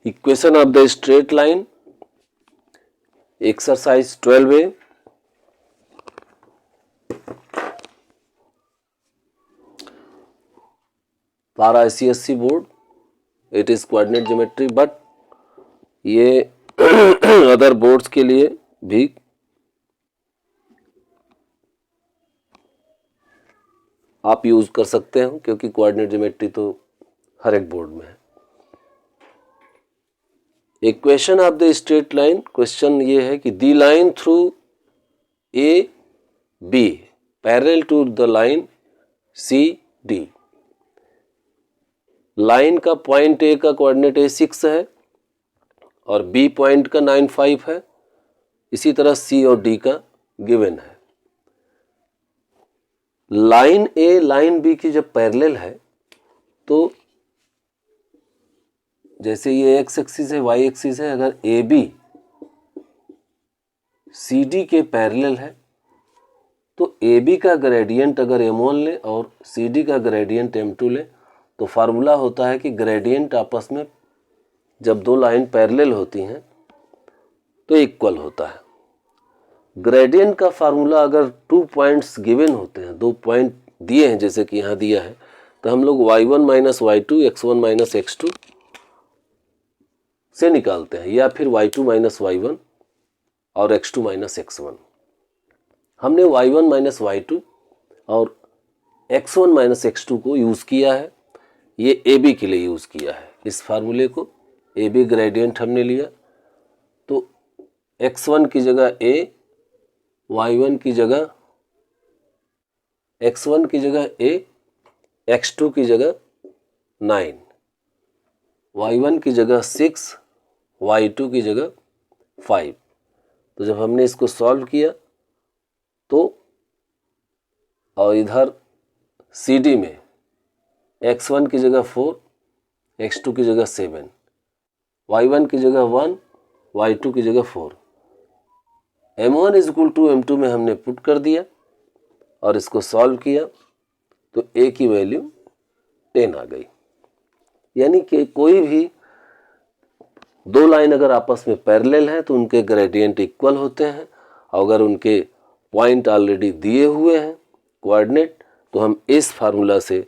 Equation of the straight line, exercise 12A. For ICSE board it is coordinate geometry, but ये other boards के लिए भी आप use कर सकते हैं, क्योंकि कोऑर्डिनेट ज्योमेट्री तो हर एक बोर्ड में है. Equation of the straight line, question ये है कि the line through A B parallel to the line C D. Line का पॉइंट ए का कोऑर्डिनेट ए 6 है और बी पॉइंट का 9 5 है. इसी तरह सी और डी का गिवन है. लाइन ए लाइन बी की जब पैरेलल है तो जैसे ये एक्स एक्सिस है, वाई एक्सिस है, अगर ए बी सी डी के पैरेलल है तो ए बी का ग्रेडियंट अगर m1 ले और सी डी का ग्रेडियंट m2 ले तो फार्मूला होता है कि ग्रेडियंट आपस में जब दो लाइन पैरेलल होती हैं तो इक्वल होता है. ग्रेडियंट का फार्मूला अगर 2 पॉइंट्स गिवन होते हैं, 2 पॉइंट दिए हैं जैसे कि यहाँ दिया है, तो हम लोग y1 minus y2 x1 minus x2 से निकालते हैं, या फिर y2 माइनस y1 और x2 माइनस x1. हमने y1 माइनस y2 और x1 माइनस x2 को यूज़ किया है, ये ए बी के लिए यूज़ किया है. इस फार्मूले को ए बी ग्रेडियंट हमने लिया तो x1 की जगह a, y1 की जगह x1 की जगह a, x2 की जगह 9, y1 की जगह 6, y2 की जगह 5. तो जब हमने इसको सॉल्व किया तो और इधर CD में x1 की जगह 4, x2 की जगह 7, y1 की जगह 1, y2 की जगह 4, m1 is equal to m2 में हमने पुट कर दिया और इसको सॉल्व किया तो a की वैल्यू 10 आ गई. यानी कि कोई भी दो लाइन अगर आपस में पैरेलल है तो उनके ग्रेडियंट इक्वल होते हैं, और अगर उनके पॉइंट ऑलरेडी दिए हुए हैं कोऑर्डिनेट तो हम इस फार्मूला से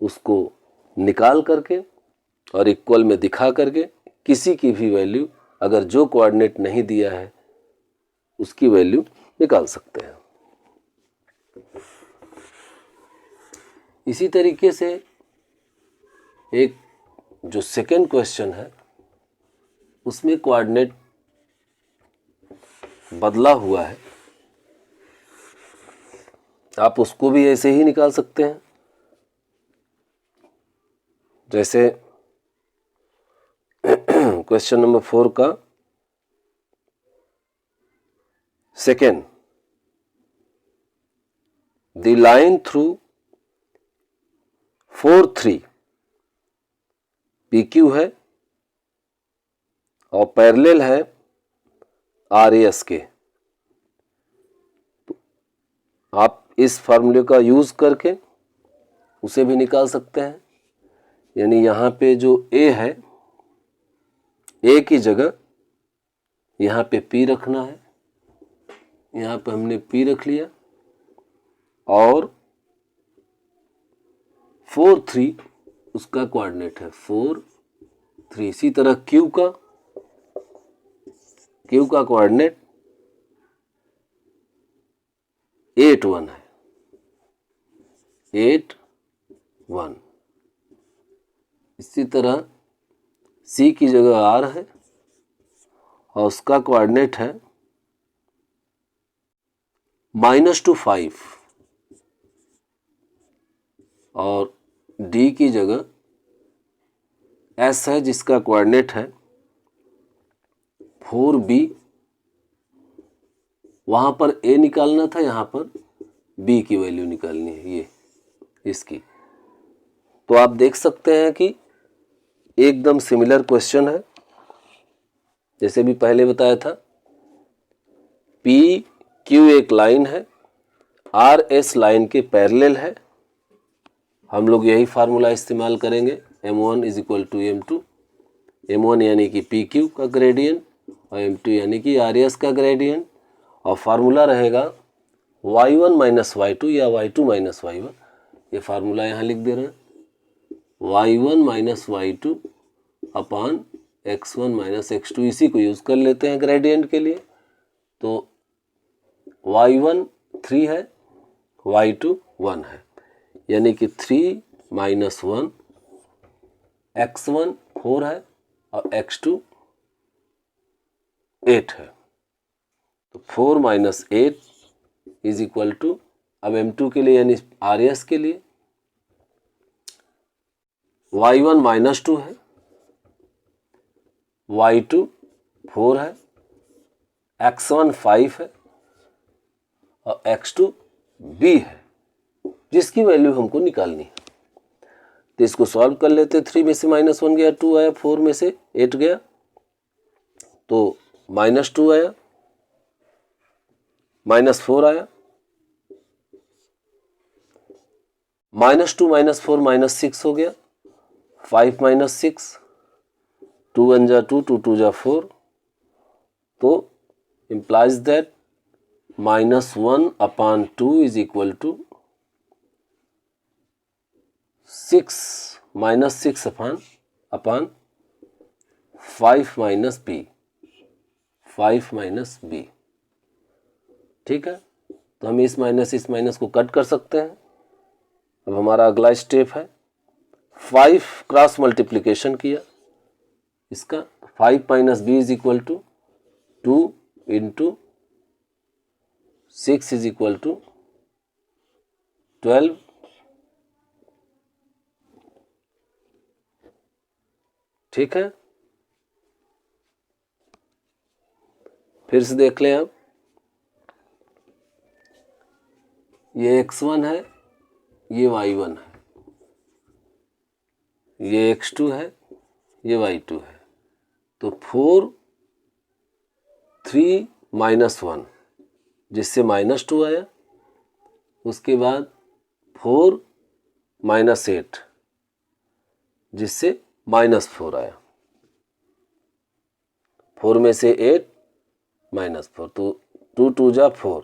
उसको निकाल करके और इक्वल में दिखा करके किसी की भी वैल्यू, अगर जो कोऑर्डिनेट नहीं दिया है उसकी वैल्यू निकाल सकते हैं. इसी तरीके से एक जो सेकेंड क्वेश्चन है उसमें कोऑर्डिनेट बदला हुआ है, आप उसको भी ऐसे ही निकाल सकते हैं. जैसे क्वेश्चन नंबर 4 का second, the line through 4 3 PQ है और पैरेलल है RAS के. तो आप इस फार्मूले का यूज करके उसे भी निकाल सकते हैं. यानी यहाँ पे जो A है, A की जगह यहाँ पे P रखना है, यहाँ पे हमने P रख लिया, और 4 3 उसका कोऑर्डिनेट है 4 3. इसी तरह Q का कोऑर्डिनेट 8 1 है, 8 1. इसी तरह C की जगह R है और उसका कोऑर्डिनेट है -2 5, और D की जगह S है जिसका कोऑर्डिनेट है 4B. वहाँ पर A निकालना था, यहाँ पर B की वैल्यू निकालनी है, ये इसकी. तो आप देख सकते हैं कि एकदम सिमिलर क्वेश्चन है जैसे भी पहले बताया था. PQ एक लाइन है, RS लाइन के पैरेलल है. हम लोग यही फार्मूला इस्तेमाल करेंगे, m1 is equal to m2. m1 यानी कि PQ का ग्रेडियंट और m2 यानी कि RS का ग्रेडियंट, और फार्मूला रहेगा y1 माइनस y2 या y2 माइनस y1। ये फार्मूला यहाँ लिख दे रहे हैं, y1 माइनस y2 अपान x1 माइनस x2, इसी को यूज़ कर लेते हैं ग्रेडियंट के लिए। तो y1 3 है, y2 1 है, यानी कि 3 माइनस 1, x1 4 है और x2 8 है। तो 4 माइनस 8 इज इक्वल टू, अब m2 के लिए यानी RS के लिए y1 माइनस 2 है, y2 4 है, x1 5 है और x2 b है, जिसकी वैल्यू हमको निकालनी है। तो इसको सॉल्व कर लेते। 3 में से -1 गया, 2 आया, 4 में से 8 गया तो -2 आया, -4 आया, -2 -4 -6 हो गया, 5 माइनस 6, 2 1 जा 2, 2 2 जा 4, तो implies that -1 upon 2 is equal to 6 minus 6 upon 5 minus b, 5 minus b। ठीक है, तो हम इस माइनस को कट कर सकते हैं। अब हमारा अगला स्टेप है 5 क्रॉस मल्टीप्लिकेशन किया इसका, 5 minus b is equal to 2 into 6 is equal to 12। ठीक है, फिर से देख लें। अब ये x1 है, ये y1 है, ये x2 है, ये y2 है। तो 4 3 माइनस 1 जिससे -2 आया, उसके बाद 4 माइनस 8 जिससे -4 आया, 4 में से 8 -4, तो 2 2 जा 4,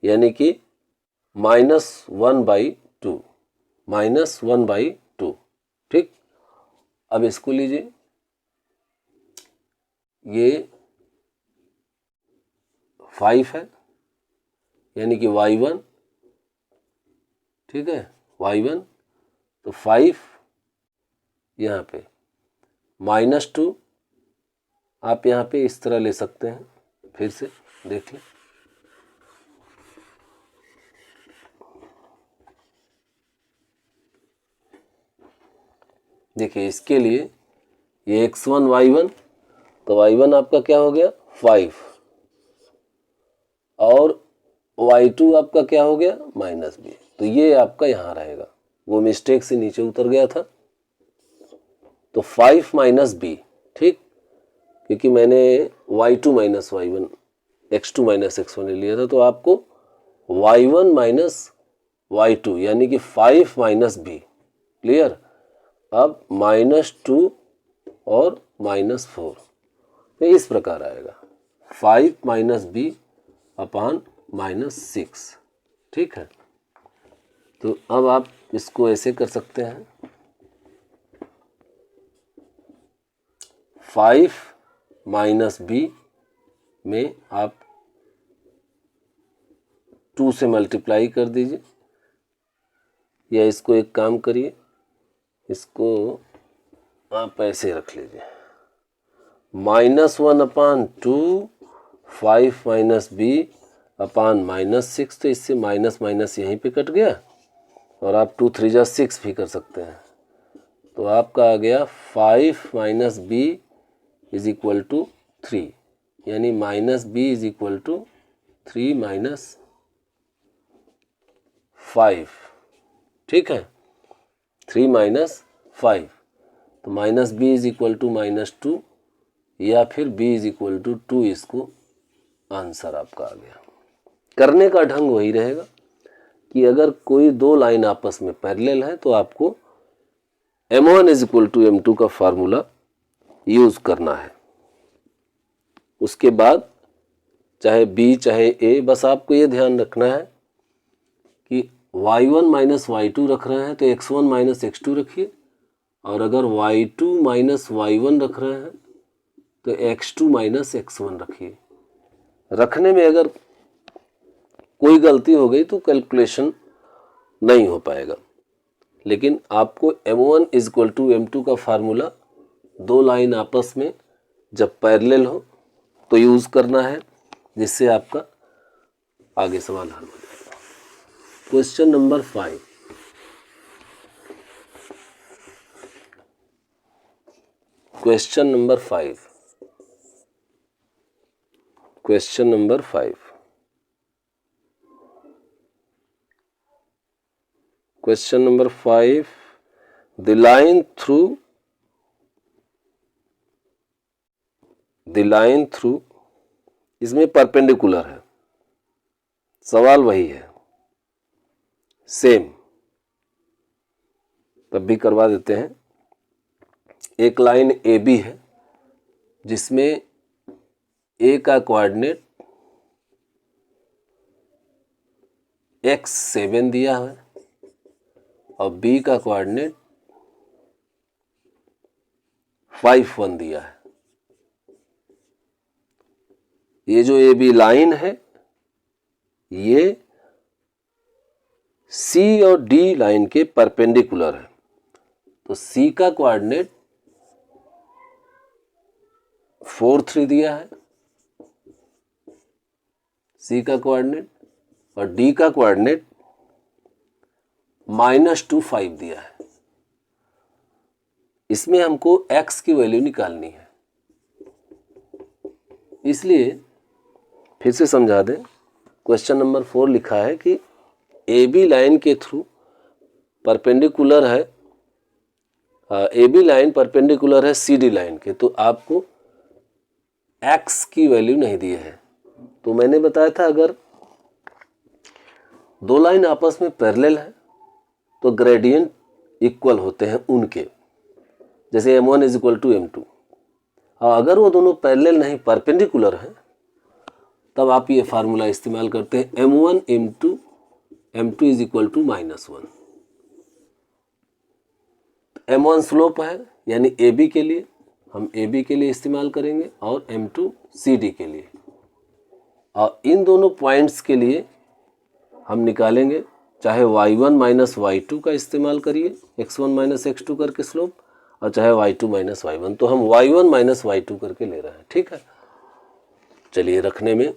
यानी कि -1/2, -1/2। ठीक, अब इसको लीजिए, ये 5 है यानी कि y1, ठीक है, y1, तो 5 यहाँ पे -2 आप यहाँ पे इस तरह ले सकते हैं। फिर से देख लें, देखिए इसके लिए ये x1 y1, तो y1 आपका क्या हो गया 5 और y2 आपका क्या हो गया -b, तो ये आपका यहाँ रहेगा, वो मिस्टेक से नीचे उतर गया था। तो 5 माइनस b, ठीक, क्योंकि मैंने y2 minus y1, x2 minus x1 लिया था, तो आपको y1 माइनस y2 यानी कि 5 माइनस b। क्लियर, अब -2 और -4, तो इस प्रकार आएगा 5 माइनस b अपान -6। ठीक है, तो अब आप इसको ऐसे कर सकते हैं, 5 माइनस b में आप 2 से मल्टीप्लाई कर दीजिए, या इसको एक काम करिए, इसको आप ऐसे रख लीजिए, -1 अपान 2, 5 माइनस b अपान -6, तो इससे माइनस माइनस यहीं पे कट गया, और आप 2 3 जा 6 भी कर सकते हैं। तो आपका आ गया 5 minus b is equal to 3, यानी -b is equal to 3 minus 5। ठीक है, 3 माइनस 5, तो -b इज इक्वल टू -2 या फिर b इज इक्वल टू 2, इसको आंसर आपका आ गया। करने का ढंग वही रहेगा कि अगर कोई दो लाइन आपस में पैरेलल है तो आपको m1 is equal to m2 का फार्मूला यूज़ करना है। उसके बाद चाहे बी चाहे ए, बस आपको ये ध्यान रखना है कि y1 माइनस y2 रख रहे हैं तो x1 माइनस x2 रखिए, और अगर y2 माइनस y1 रख रहे हैं तो x2 माइनस x1 रखिए। रखने में अगर कोई गलती हो गई तो कैलकुलेशन नहीं हो पाएगा। लेकिन आपको m1 is equal to m2 का फार्मूला दो लाइन आपस में जब पैरेलल हो तो यूज़ करना है, जिससे आपका आगे सवाल हल हो जाएगा। Question number 5, question number 5, question number 5, question number 5, the line through इसमें परपेंडिकुलर है, सवाल वही है सेम, तब भी करवा देते हैं। एक लाइन ए बी है जिसमें ए का कोऑर्डिनेट x7 दिया है और बी का कोऑर्डिनेट 5 1 दिया है। ये जो ए बी लाइन है ये सी और डी लाइन के परपेंडिकुलर है, तो सी का कोऑर्डिनेट 4 3 दिया है, सी का कोऑर्डिनेट, और डी का कोऑर्डिनेट -2 5 दिया है। इसमें हमको x की वैल्यू निकालनी है, इसलिए फिर से समझा दें। क्वेश्चन नंबर 4 लिखा है कि ए बी लाइन के थ्रू परपेंडिकुलर है, ए बी लाइन परपेंडिकुलर है सी डी लाइन के, तो आपको x की वैल्यू नहीं दी है। तो मैंने बताया था अगर दो लाइन आपस में पैरेलल है तो ग्रेडियंट इक्वल होते हैं उनके, जैसे m1 is equal to m2। और अगर वो दोनों पैरेलल नहीं परपेंडिकुलर हैं तब आप ये फार्मूला इस्तेमाल करते हैं m1 m2 is equal to -1। m1 slope है यानी AB के लिए हम AB के लिए इस्तेमाल करेंगे और m2 CD के लिए, और इन दोनों पॉइंट्स के लिए हम निकालेंगे चाहे y1 माइनस y2 का इस्तेमाल करिए x1 माइनस x2 करके स्लोप, और चाहे y2 माइनस y1, तो हम y1 माइनस y2 करके ले रहे हैं। ठीक है, चलिए रखने में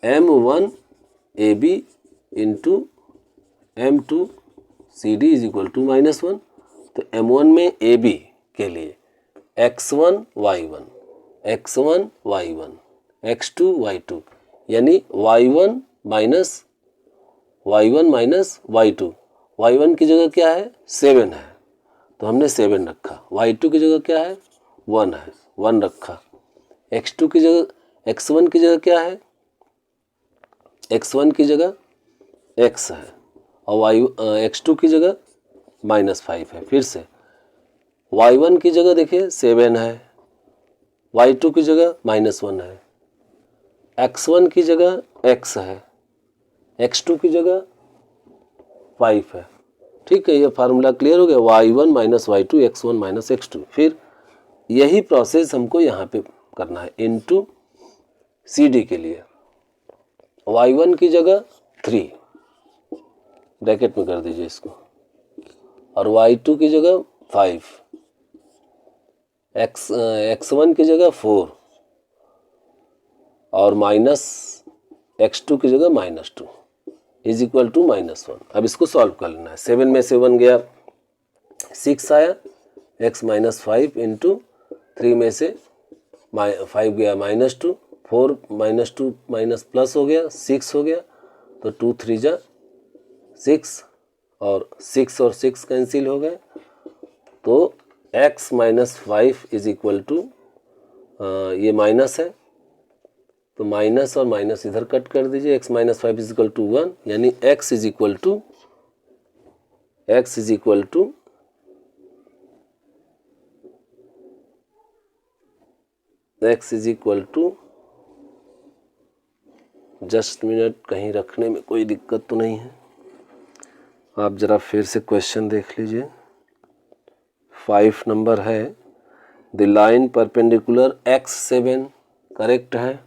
m1 AB into m2 CD is equal to -1, तो m1 में AB के लिए x1 y1 x2 y2 यानी y1 माइनस y2, y1 की जगह क्या है 7 है तो हमने 7 रखा, y2 की जगह क्या है 1 है 1 रखा, x2 की जगह x1 की जगह क्या है x1 की जगह x है और x2 की जगह -5 है। फिर से y1 की जगह देखिए 7 है, y2 की जगह -1 है, x1 की जगह x है, x2 की जगह 5 है। ठीक है, ये फार्मूला क्लियर हो गया, y1 minus y2 x1 minus x2। फिर यही प्रोसेस हमको यहाँ पे करना है इनटू CD के लिए, y1 की जगह 3 ब्रैकेट में कर दीजिए इसको, और y2 की जगह 5, x1 की जगह 4 और माइनस x2 की जगह -2 इज इक्वल टू -1। अब इसको सॉल्व कर लेना है, 7 में से 1 गया 6 आया, x माइनस 5 इंटू 3 में से 5 गया -2, 4 -2 माइनस प्लस हो गया 6 हो गया, तो 2 3 जा 6 और 6 कैंसिल हो गए, तो x minus 5 is equal to ये माइनस है तो माइनस और माइनस इधर कट कर दीजिए, x minus 5 is equal to 1 यानी x is equal to x is equal to, just minute, कहीं रखने में कोई दिक्कत तो नहीं है। आप ज़रा फिर से क्वेश्चन देख लीजिए। 5 नंबर है, the line perpendicular x7 correct है,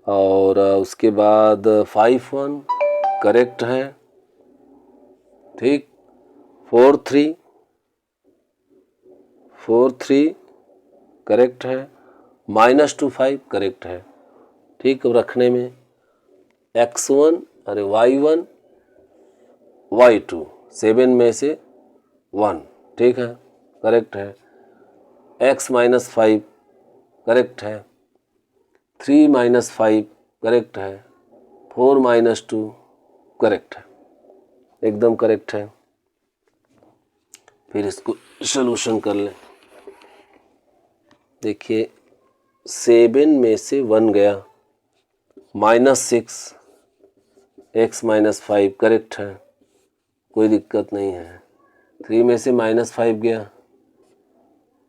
और उसके बाद 5-1 करेक्ट है, ठीक। 4-3 करेक्ट है, -2-5 करेक्ट है, ठीक। अब रखने में x1 अरे y1 y2 7 में से 1, ठीक है, करेक्ट है। x-5 करेक्ट है, 3-5 करेक्ट है, 4-2 करेक्ट है, एकदम करेक्ट है। फिर इसको सॉल्यूशन कर लें। देखिए 7 में से 1 गया, -6, x-5 करेक्ट है, कोई दिक्कत नहीं है। 3 में से -5 गया,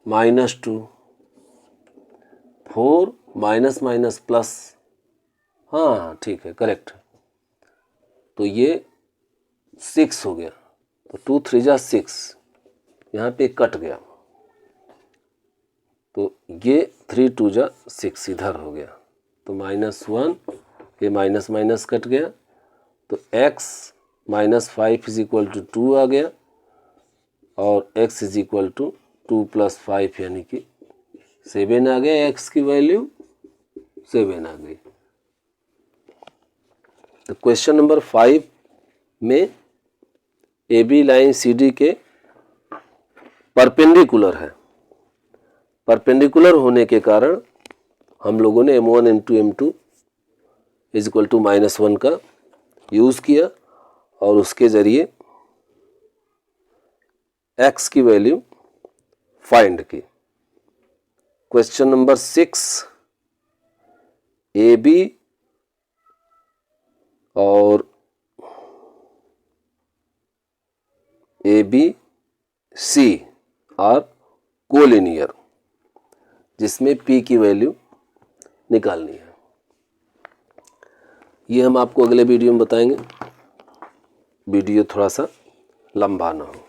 -2, 4 माइनस प्लस, हाँ ठीक है, करेक्ट है। तो ये 6 हो गया, तो 2 3 जा 6, यहाँ पे कट गया, तो ये 3 2 जा 6 इधर हो गया, तो -1, ये माइनस कट गया, तो x-5 इज इक्वल टू 2 आ गया, और x इज इक्वल टू 2 + 5 यानी कि 7 आ गया, x की वैल्यू 7 आ गई। तो क्वेश्चन नंबर 5 में A B line C D के परपेंडिकुलर है। परपेंडिकुलर होने के कारण हम लोगों ने m1 × m2 is equal to -1 का यूज़ किया, और उसके ज़रिए x की वैल्यू फाइंड की। क्वेश्चन नंबर 6, ए बी और A B C are collinear, जिसमें p की वैल्यू निकालनी है। ये हम आपको अगले वीडियो में बताएंगे, वीडियो थोड़ा सा लंबा ना हो।